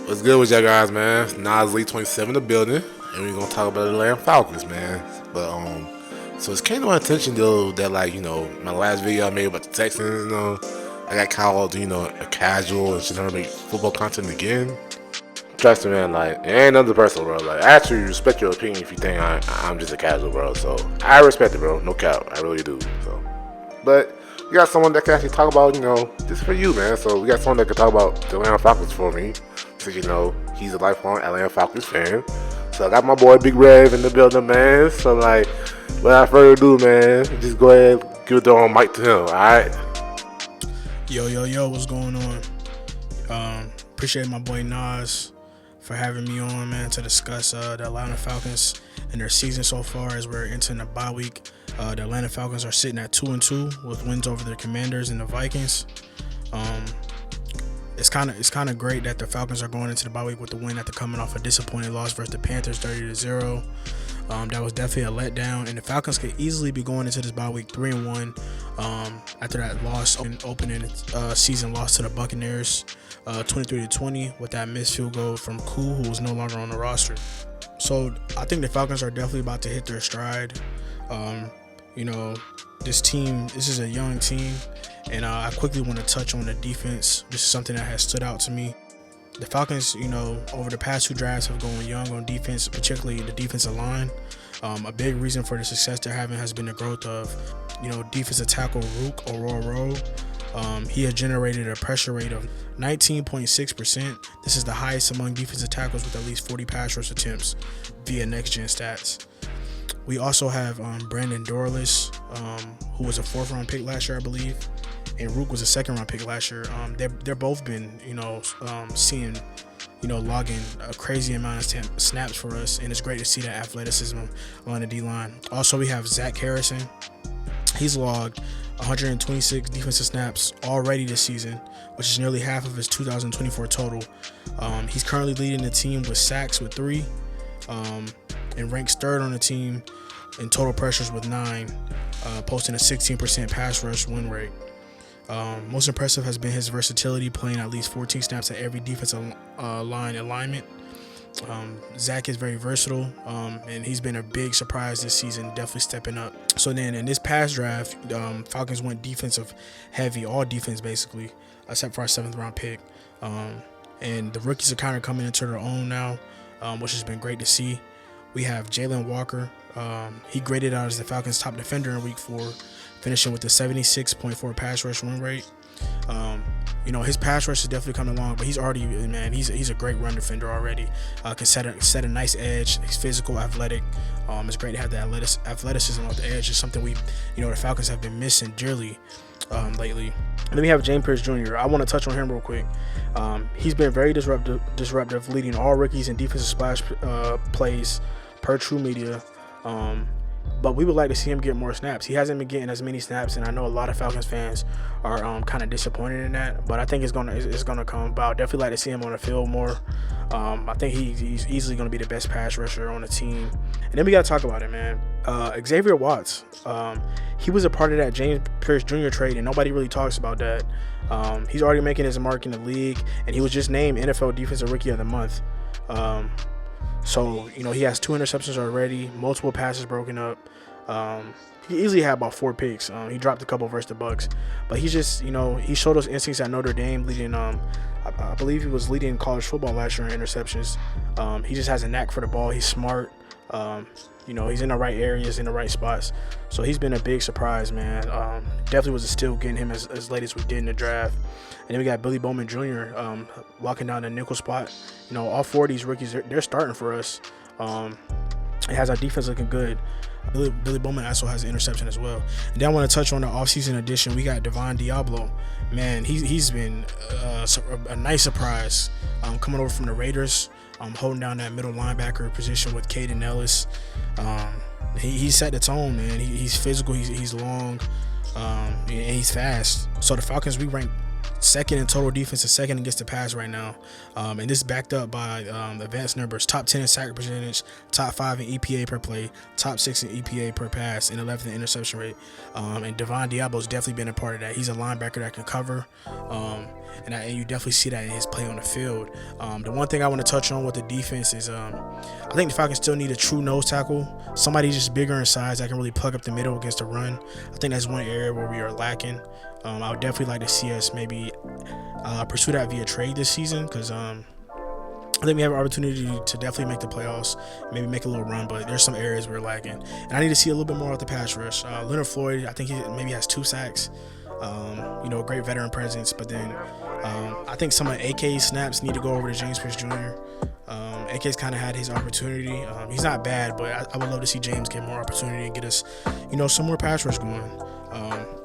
What's good with y'all guys, man? It's Nas Lee 27 in the building, and we're gonna talk about the Atlanta Falcons, man. But so it's came to my attention though that my last video I made about the Texans, I got called a casual and should never make football content again. Trust me, man. Like it ain't nothing personal, bro. Like I actually respect your opinion if you think I'm just a casual, bro. So I respect it, bro. No cap, I really do. So, but we got someone that can actually talk about, this for you, man. So we got someone that can talk about the Atlanta Falcons for me. So, he's a lifelong Atlanta Falcons fan. So I got my boy Big Rev in the building, man. So, without further ado, man, just go ahead and give the mic to him, alright? Yo, what's going on? Appreciate my boy Nas for having me on, man, to discuss the Atlanta Falcons and their season so far as we're entering the bye week. The Atlanta Falcons are sitting at 2-2 with wins over the Commanders and the Vikings. It's kind of great that the Falcons are going into the bye week with the win after coming off a disappointing loss versus the Panthers 30-0. That was definitely a letdown, and the Falcons could easily be going into this bye week 3-1 after that loss opening season loss to the Buccaneers 23-20 with that missed field goal from Koo, who was no longer on the roster. So I think the Falcons are definitely about to hit their stride. This is a young team, and I quickly want to touch on the defense. This is something that has stood out to me. The Falcons, over the past two drafts have gone young on defense, particularly the defensive line. A big reason for the success they're having has been the growth of, defensive tackle Rook Ororo. He has generated a pressure rate of 19.6%. This is the highest among defensive tackles with at least 40 pass rush attempts via Next Gen Stats. We also have Brandon Dorless, who was a 4th-round pick last year, I believe, and Rook was a 2nd-round pick last year. They're both been, logging a crazy amount of snaps for us, and it's great to see that athleticism on the D-line. Also, we have Zach Harrison. He's logged 126 defensive snaps already this season, which is nearly half of his 2024 total. He's currently leading the team with sacks with 3, and ranks 3rd on the team in total pressures with 9, posting a 16% pass rush win rate. Most impressive has been his versatility, playing at least 14 snaps at every defensive line alignment. Zach is very versatile, and he's been a big surprise this season, definitely stepping up. So then in this past draft, Falcons went defensive heavy, all defense basically, except for our 7th-round pick. And the rookies are kind of coming into their own now, which has been great to see. We have Jalen Walker. He graded out as the Falcons' top defender in Week 4, finishing with a 76.4 pass rush win rate. His pass rush is definitely coming along, but he's a great run defender already. Can set a nice edge. He's physical, athletic. It's great to have the athleticism off the edge. It's something the Falcons have been missing dearly lately. And then we have James Pierce Jr. I want to touch on him real quick. He's been very disruptive, leading all rookies in defensive splash plays per True Media. But we would like to see him get more snaps. He hasn't been getting as many snaps, and I know a lot of Falcons fans are kind of disappointed in that. But I think it's gonna come about. Definitely like to see him on the field more. I think he's easily gonna be the best pass rusher on the team. And then we gotta talk about it, man. Xavier Watts. He was a part of that James Pierce Jr. trade, and nobody really talks about that. He's already making his mark in the league, and he was just named NFL Defensive Rookie of the Month. So, he has 2 interceptions already, multiple passes broken up. He easily had about 4 picks. He dropped a couple versus the Bucks, but he just, he showed those instincts at Notre Dame, leading. I believe he was leading college football last year in interceptions. He just has a knack for the ball. He's smart. He's in the right areas, in the right spots. So he's been a big surprise, man. Definitely was a steal getting him as late as we did in the draft. And then we got Billy Bowman Jr. Locking down the nickel spot. All 4 of these rookies, they're starting for us. It has our defense looking good. Billy Bowman also has an interception as well. And then I want to touch on the offseason addition. We got Devon Diablo. Man, he's been a nice surprise coming over from the Raiders, holding down that middle linebacker position with Caden Ellis. He set the tone, man. He's physical, he's long, and he's fast. So the Falcons, we rank 2nd in total defense and 2nd against the pass right now. And this is backed up by advanced numbers: top 10 in sack percentage, top 5 in EPA per play, top 6 in EPA per pass, and 11th in interception rate. And Devon Diablo's definitely been a part of that. He's a linebacker that can cover. and you definitely see that in his play on the field. The one thing I want to touch on with the defense is I think the Falcons still need a true nose tackle, somebody just bigger in size that can really plug up the middle against the run. I think that's one area where we are lacking. I would definitely like to see us maybe pursue that via trade this season, because I think we have an opportunity to definitely make the playoffs, maybe make a little run, but there's some areas we're lacking. And I need to see a little bit more of the pass rush. Leonard Floyd, I think he maybe has 2 sacks. Great veteran presence, but then I think some of AK's snaps need to go over to James Pierce Jr. AK's kind of had his opportunity. He's not bad, but I would love to see James get more opportunity and get us, some more pass rush going.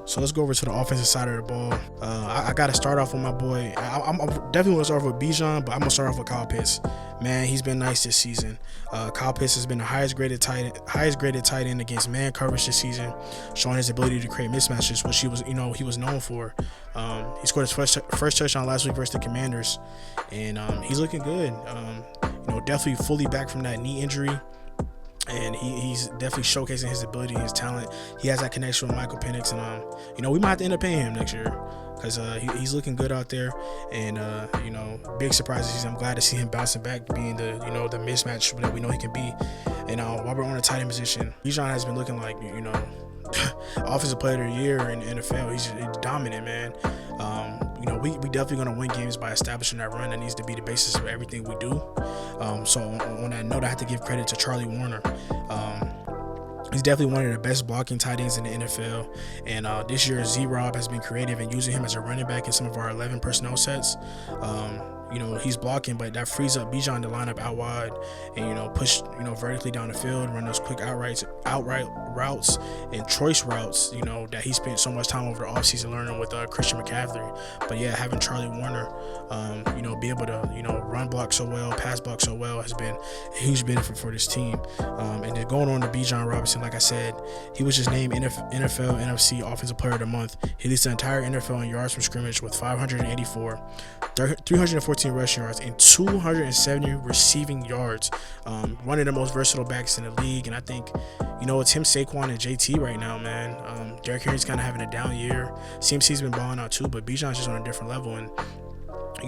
So let's go over to the offensive side of the ball. I got to start off with my boy. I'm definitely going to start off with Bijan, but I'm going to start off with Kyle Pitts. Man, he's been nice this season. Kyle Pitts has been the highest graded tight end against man coverage this season, showing his ability to create mismatches, which he was known for. He scored his first touchdown last week versus the Commanders, and he's looking good. Definitely fully back from that knee injury. And he's definitely showcasing his ability and his talent. He has that connection with Michael Penix, and we might have to end up paying him next year, because he's looking good out there. And big surprises. I'm glad to see him bouncing back, being the the mismatch that we know he can be. And while we're on the tight end position, Bijan has been looking like offensive player of the year in the NFL. He's dominant, man. We definitely going to win games by establishing that run. That needs to be the basis of everything we do. So on that note, I have to give credit to Charlie Warner. He's definitely one of the best blocking tight ends in the NFL. And this year, Z-Rob has been creative in using him as a running back in some of our 11 personnel sets. He's blocking, but that frees up Bijan to line up out wide and, push, vertically down the field, run those quick outright routes and choice routes, that he spent so much time over the offseason learning with Christian McCaffrey. But yeah, having Charlie Warner, be able to, run block so well, pass block so well has been a huge benefit for this team. And then going on to Bijan Robinson, like I said, he was just named NFL NFC Offensive Player of the Month. He leads the entire NFL in yards from scrimmage with 584, 314 rushing yards, and 270 receiving yards. One of the most versatile backs in the league, and I think, it's him, Saquon, and JT right now, man. Derrick Henry's kind of having a down year. CMC's been balling out too, but Bijan's just on a different level. And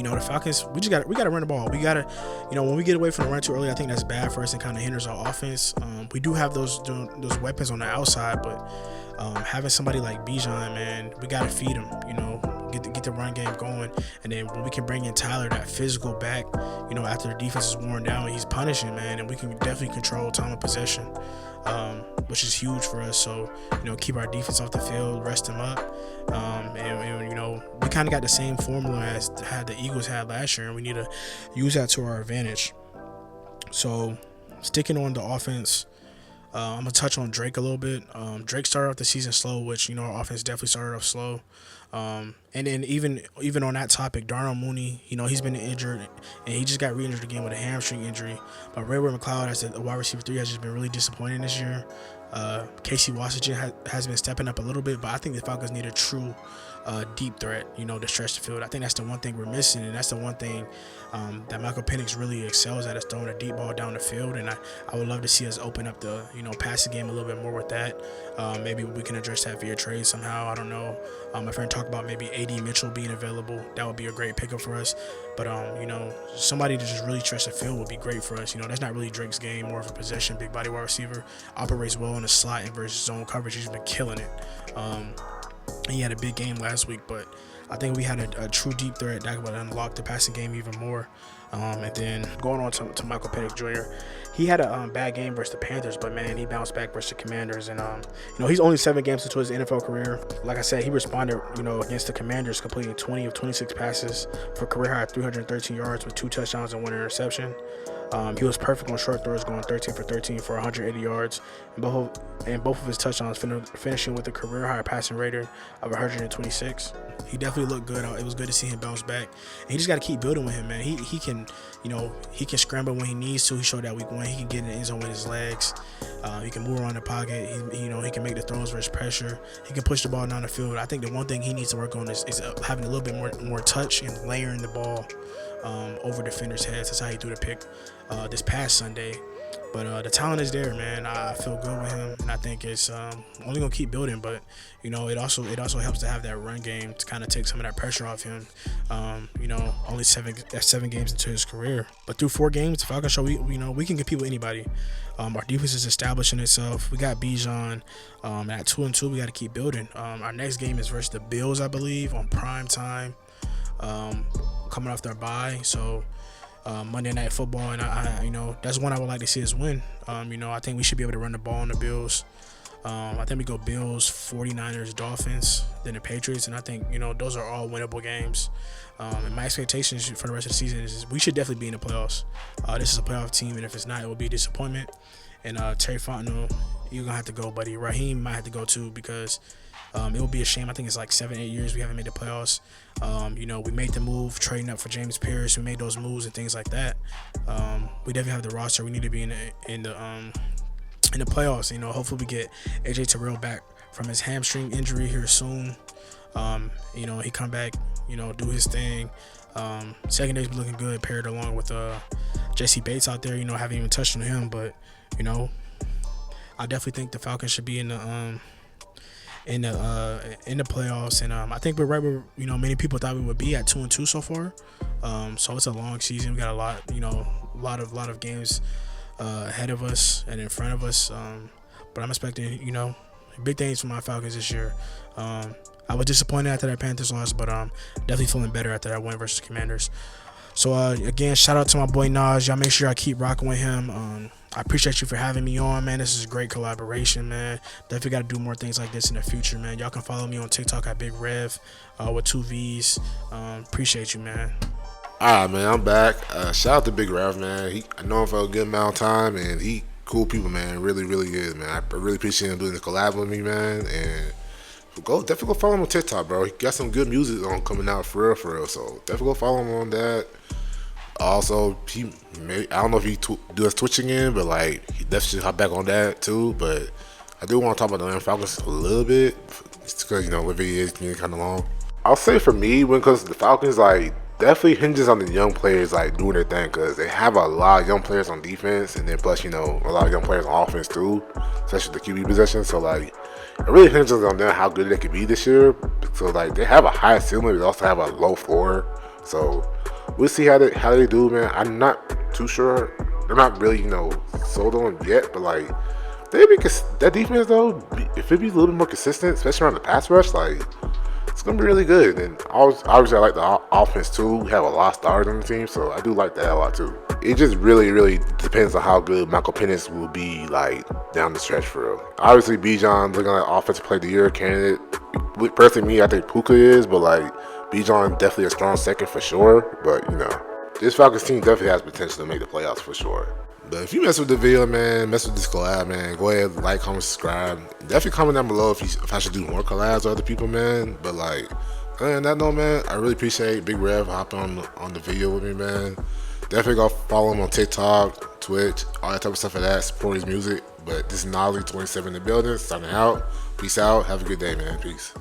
the Falcons, we got to run the ball. We got to, when we get away from the run too early, I think that's bad for us and kind of hinders our offense. We do have those weapons on the outside, but having somebody like Bijan, man, we got to feed him, get the run game going. And then when we can bring in Tyler, that physical back, after the defense is worn down, he's punishing, man, and we can definitely control time of possession, which is huge for us. So, keep our defense off the field, rest them up. We kind of got the same formula as the Eagles had last year, and we need to use that to our advantage. So, sticking on the offense, I'm going to touch on Drake a little bit. Drake started off the season slow, which, our offense definitely started off slow. And then even on that topic, Darnell Mooney, he's been injured, and he just got re-injured again with a hamstring injury. But Rayward McLeod as the wide receiver 3 has just been really disappointing this year. Casey Washington has been stepping up a little bit, but I think the Falcons need a true deep threat, to stretch the field. I think that's the one thing we're missing, and that's the one thing that Michael Penix really excels at, is throwing a deep ball down the field. And I would love to see us open up the passing game a little bit more with that. Maybe we can address that via trade somehow. I don't know. My friend talked about maybe A.D. Mitchell being available. That would be a great pickup for us. But somebody to just really stretch the field would be great for us. That's not really Drake's game, more of a possession, big body wide receiver. Operates well in the slot and versus zone coverage. He's been killing it. He had a big game last week, but I think we had a true deep threat that would unlock the passing game even more. And then going on to Michael Penix Jr., he had a bad game versus the Panthers, but man, he bounced back versus the Commanders. And he's only 7 games into his NFL career. Like I said, he responded, against the Commanders, completing 20 of 26 passes for career high 313 yards with 2 touchdowns and 1 interception. He was perfect on short throws, going 13 for 13 for 180 yards, and both of his touchdowns finishing with a career high passing rating of 126. He definitely looked good. It was good to see him bounce back. And he just got to keep building with him, man. He can, he can scramble when he needs to. He showed that week 1. He can get in the end zone with his legs. He can move around the pocket. He can make the throws versus pressure. He can push the ball down the field. I think the one thing he needs to work on is having a little bit more touch and layering the ball over defenders' heads. That's how he threw the pick this past Sunday. But the talent is there, man. I feel good with him, and I think it's only gonna keep building. But it also helps to have that run game to kind of take some of that pressure off him. Only seven games into his career, but through 4 games, the Falcons show we can compete with anybody. Our defense is establishing itself. We got Bijan at 2-2. We got to keep building. Our next game is versus the Bills, I believe, on prime time. Coming off their bye, so Monday Night Football, and that's one I would like to see us win. I think we should be able to run the ball on the Bills. I think we go Bills, 49ers, Dolphins, then the Patriots, and I think those are all winnable games. And my expectations for the rest of the season is we should definitely be in the playoffs. This is a playoff team, and if it's not, it will be a disappointment. And Terry Fontenot, you're gonna have to go, buddy. Raheem might have to go too because it will be a shame. I think it's like 7-8 years we haven't made the playoffs. We made the move trading up for James Pierce. We made those moves and things like that. We definitely have the roster. We need to be in the playoffs. Hopefully we get AJ Terrell back from his hamstring injury here soon. He come back, do his thing. Secondary's looking good paired along with Jesse Bates out there. Haven't even touched on him, but I definitely think the Falcons should be in the playoffs, and I think we're right where many people thought we would be at 2-2 so far. So it's a long season. We got a lot of games ahead of us and in front of us. But I'm expecting big things from my Falcons this year. I was disappointed after that Panthers loss, but definitely feeling better after that win versus Commanders. So again, shout out to my boy Nas. Y'all make sure I keep rocking with him. I appreciate you for having me on, man. This is a great collaboration, man. Definitely got to do more things like this in the future, man. Y'all can follow me on TikTok at Big Rev with 2 V's. Appreciate you, man. All right, man, I'm back. Shout out to Big Rev, man. I know him for a good amount of time, and he cool people, man. Really, really good, man. I really appreciate him doing the collab with me, man. And definitely go follow him on TikTok, bro. He got some good music on coming out for real. So definitely go follow him on that. Also, I don't know if he does Twitch again, but he definitely should hop back on that too. But I do want to talk about the Atlanta Falcons a little bit, just because the video is getting kind of long. I'll say for me, when it comes to the Falcons, definitely hinges on the young players doing their thing, because they have a lot of young players on defense, and then plus a lot of young players on offense too, especially the QB position. So it really hinges on them how good they could be this year. So they have a high ceiling, but they also have a low floor. So we'll see how they do, man. I'm not too sure. They're not really sold on yet, but that defense though, if it be a little bit more consistent, especially around the pass rush, it's gonna be really good. And obviously I like the offense too. We have a lot of stars on the team, so I do like that a lot too. It just really, really depends on how good Michael Penix will be down the stretch for real. Obviously Bijan looking like offensive player of the year candidate. Personally, I think Puka is, but Bijan definitely a strong second for sure. But this Falcons team definitely has potential to make the playoffs for sure. But if you mess with the video, man, mess with this collab, man, go ahead, like, comment, subscribe. Definitely comment down below if I should do more collabs with other people, man. But other than that, no, man, I really appreciate Big Rev hopping on the video with me, man. Definitely go follow him on TikTok, Twitch, all that type of stuff for that. Support his music. But this is Nolly 27 in the building, signing out. Peace out. Have a good day, man. Peace.